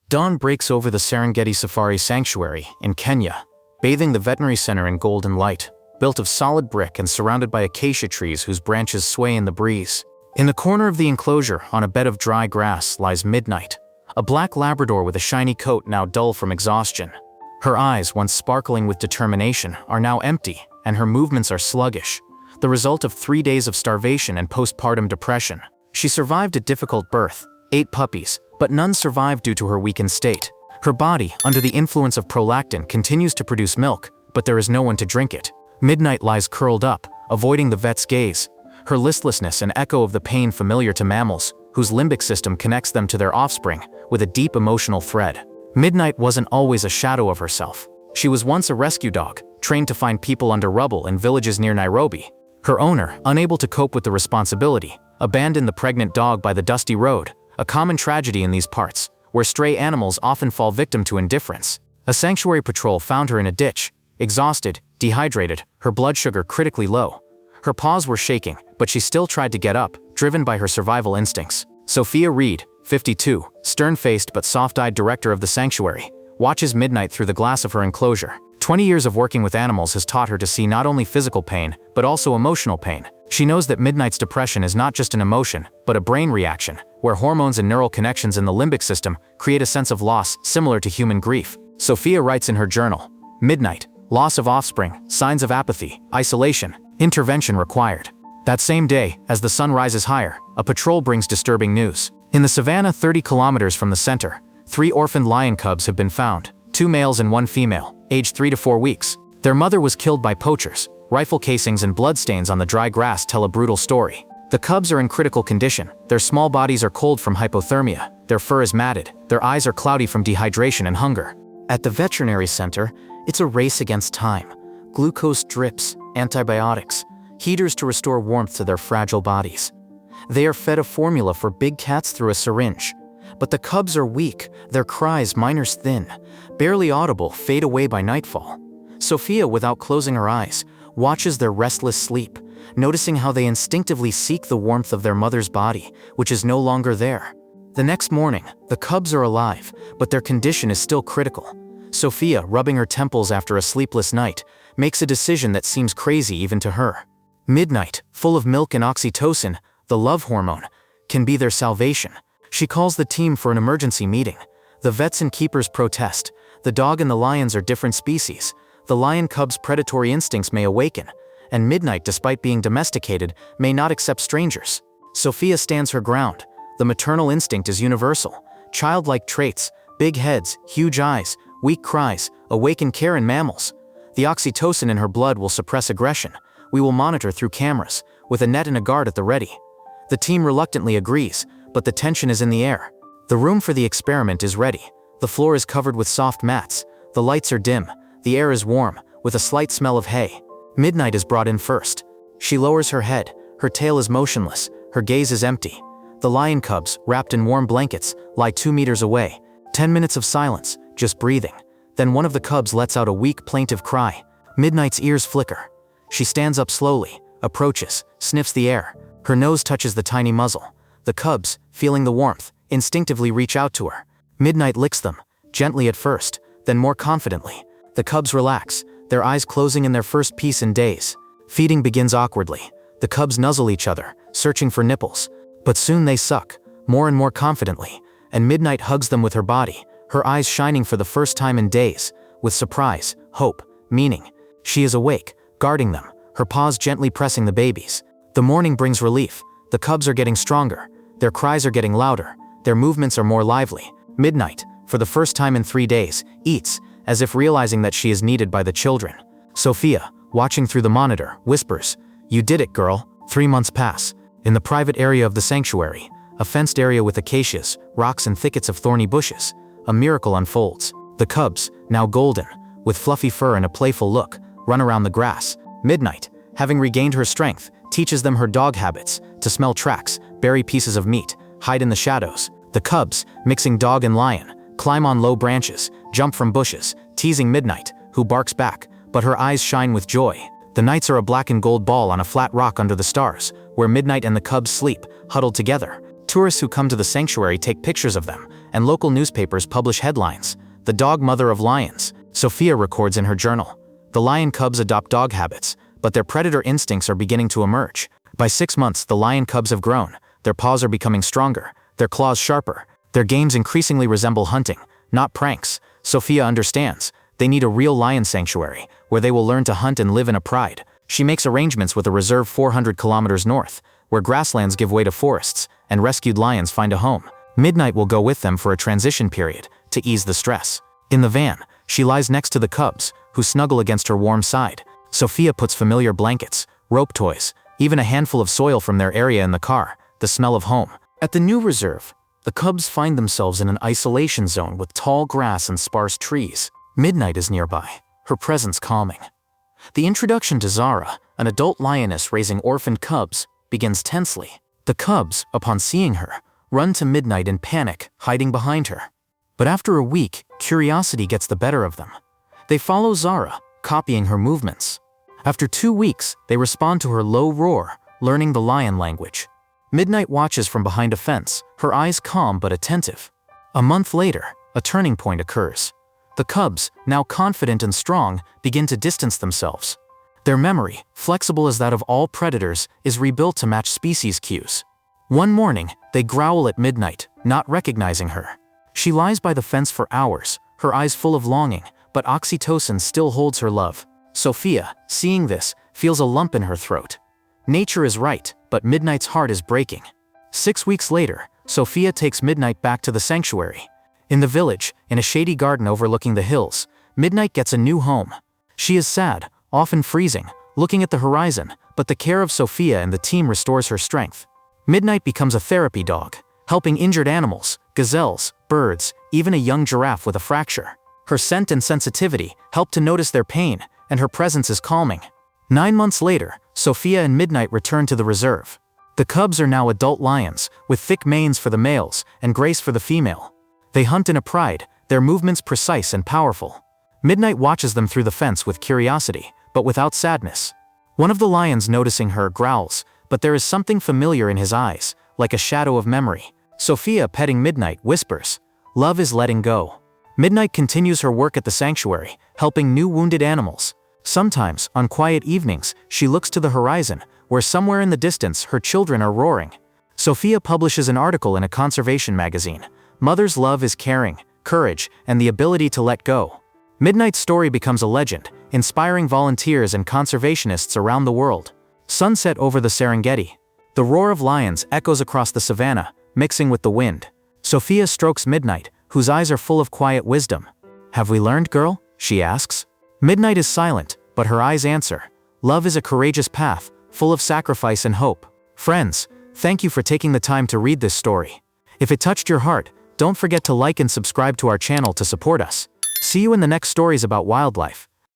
Dawn breaks over the Serengeti Safari Sanctuary in Kenya, bathing the veterinary center in golden light, built of solid brick and surrounded by acacia trees whose branches sway in the breeze. In the corner of the enclosure, on a bed of dry grass, lies Midnight, a black Labrador with a shiny coat now dull from exhaustion. Her eyes, once sparkling with determination, are now empty, and her movements are sluggish, the result of 3 days of starvation and postpartum depression. She survived a difficult birth, 8 puppies, but none survived due to her weakened state. Her body, under the influence of prolactin, continues to produce milk, but there is no one to drink it. Midnight lies curled up, avoiding the vet's gaze, her listlessness an echo of the pain familiar to mammals, whose limbic system connects them to their offspring with a deep emotional thread. Midnight wasn't always a shadow of herself. She was once a rescue dog, trained to find people under rubble in villages near Nairobi. Her owner, unable to cope with the responsibility, abandoned the pregnant dog by the dusty road, a common tragedy in these parts, where stray animals often fall victim to indifference. A sanctuary patrol found her in a ditch, exhausted, dehydrated, her blood sugar critically low. Her paws were shaking, but she still tried to get up, driven by her survival instincts. Sophia Reed, 52, stern-faced but soft-eyed director of the sanctuary, watches Midnight through the glass of her enclosure. 20 years of working with animals has taught her to see not only physical pain, but also emotional pain. She knows that Midnight's depression is not just an emotion, but a brain reaction, where hormones and neural connections in the limbic system create a sense of loss similar to human grief. Sophia writes in her journal, "Midnight, loss of offspring, signs of apathy, isolation, intervention required." That same day, as the sun rises higher, a patrol brings disturbing news. In the savannah 30 kilometers from the center, 3 orphaned lion cubs have been found, 2 males and 1 female, aged 3 to 4 weeks. Their mother was killed by poachers. Rifle casings and bloodstains on the dry grass tell a brutal story. The cubs are in critical condition. Their small bodies are cold from hypothermia, their fur is matted, their eyes are cloudy from dehydration and hunger. At the veterinary center, it's a race against time. Glucose drips, antibiotics, heaters to restore warmth to their fragile bodies. They are fed a formula for big cats through a syringe. But the cubs are weak, their cries, minors thin, barely audible, fade away by nightfall. Sophia, without closing her eyes, watches their restless sleep, noticing how they instinctively seek the warmth of their mother's body, which is no longer there. The next morning, the cubs are alive, but their condition is still critical. Sophia, rubbing her temples after a sleepless night, makes a decision that seems crazy even to her. Midnight, full of milk and oxytocin, the love hormone, can be their salvation. She calls the team for an emergency meeting. The vets and keepers protest. The dog and the lions are different species. The lion cub's predatory instincts may awaken, and Midnight, despite being domesticated, may not accept strangers. Sophia stands her ground. The maternal instinct is universal. Childlike traits, big heads, huge eyes, weak cries, awaken care in mammals. The oxytocin in her blood will suppress aggression. We will monitor through cameras, with a net and a guard at the ready. The team reluctantly agrees, but the tension is in the air. The room for the experiment is ready. The floor is covered with soft mats. The lights are dim. The air is warm, with a slight smell of hay. Midnight is brought in first. She lowers her head. Her tail is motionless. Her gaze is empty. The lion cubs, wrapped in warm blankets, lie 2 meters away. 10 minutes of silence, just breathing. Then one of the cubs lets out a weak, plaintive cry. Midnight's ears flicker. She stands up slowly, approaches, sniffs the air. Her nose touches the tiny muzzle. The cubs, feeling the warmth, instinctively reach out to her. Midnight licks them, gently at first, then more confidently. The cubs relax, their eyes closing in their first peace in days. Feeding begins awkwardly. The cubs nuzzle each other, searching for nipples. But soon they suck, more and more confidently, and Midnight hugs them with her body, her eyes shining for the first time in days, with surprise, hope, meaning. She is awake, guarding them, her paws gently pressing the babies. The morning brings relief. The cubs are getting stronger. Their cries are getting louder. Their movements are more lively. Midnight, for the first time in 3 days, eats, as if realizing that she is needed by the children. Sophia, watching through the monitor, whispers, "You did it, girl." 3 months pass. In the private area of the sanctuary, a fenced area with acacias, rocks and thickets of thorny bushes, a miracle unfolds. The cubs, now golden, with fluffy fur and a playful look, run around the grass. Midnight, having regained her strength, teaches them her dog habits, to smell tracks, bury pieces of meat, hide in the shadows. The cubs, mixing dog and lion, climb on low branches, jump from bushes, teasing Midnight, who barks back, but her eyes shine with joy. The nights are a black and gold ball on a flat rock under the stars, where Midnight and the cubs sleep, huddled together. Tourists who come to the sanctuary take pictures of them, and local newspapers publish headlines. The dog mother of lions, Sophia records in her journal. The lion cubs adopt dog habits, but their predator instincts are beginning to emerge. By 6 months, the lion cubs have grown. Their paws are becoming stronger, their claws sharper. Their games increasingly resemble hunting, not pranks. Sophia understands. They need a real lion sanctuary, where they will learn to hunt and live in a pride. She makes arrangements with a reserve 400 kilometers north, where grasslands give way to forests, and rescued lions find a home. Midnight will go with them for a transition period, to ease the stress. In the van, she lies next to the cubs, who snuggle against her warm side. Sophia puts familiar blankets, rope toys, even a handful of soil from their area in the car, the smell of home. At the new reserve, the cubs find themselves in an isolation zone with tall grass and sparse trees. Midnight is nearby, her presence calming. The introduction to Zara, an adult lioness raising orphaned cubs, begins tensely. The cubs, upon seeing her, run to Midnight in panic, hiding behind her. But after a week, curiosity gets the better of them. They follow Zara, copying her movements. After 2 weeks, they respond to her low roar, learning the lion language. Midnight watches from behind a fence, her eyes calm but attentive. A month later, a turning point occurs. The cubs, now confident and strong, begin to distance themselves. Their memory, flexible as that of all predators, is rebuilt to match species cues. One morning, they growl at Midnight, not recognizing her. She lies by the fence for hours, her eyes full of longing, but oxytocin still holds her love. Sophia, seeing this, feels a lump in her throat. Nature is right, but Midnight's heart is breaking. 6 weeks later, Sophia takes Midnight back to the sanctuary. In the village, in a shady garden overlooking the hills, Midnight gets a new home. She is sad, often freezing, looking at the horizon, but the care of Sophia and the team restores her strength. Midnight becomes a therapy dog, helping injured animals, gazelles, birds, even a young giraffe with a fracture. Her scent and sensitivity help to notice their pain, and her presence is calming. 9 months later, Sophia and Midnight return to the reserve. The cubs are now adult lions, with thick manes for the males and grace for the female. They hunt in a pride, their movements precise and powerful. Midnight watches them through the fence with curiosity, but without sadness. One of the lions, noticing her, growls, but there is something familiar in his eyes, like a shadow of memory. Sophia, petting Midnight, whispers, "Love is letting go." Midnight continues her work at the sanctuary, helping new wounded animals. Sometimes, on quiet evenings, she looks to the horizon, where somewhere in the distance her children are roaring. Sophia publishes an article in a conservation magazine. Mother's love is caring, courage, and the ability to let go. Midnight's story becomes a legend, inspiring volunteers and conservationists around the world. Sunset over the Serengeti. The roar of lions echoes across the savannah, mixing with the wind. Sophia strokes Midnight, whose eyes are full of quiet wisdom. "Have we learned, girl?" she asks. Midnight is silent, but her eyes answer. Love is a courageous path, full of sacrifice and hope. Friends, thank you for taking the time to read this story. If it touched your heart, don't forget to like and subscribe to our channel to support us. See you in the next stories about wildlife.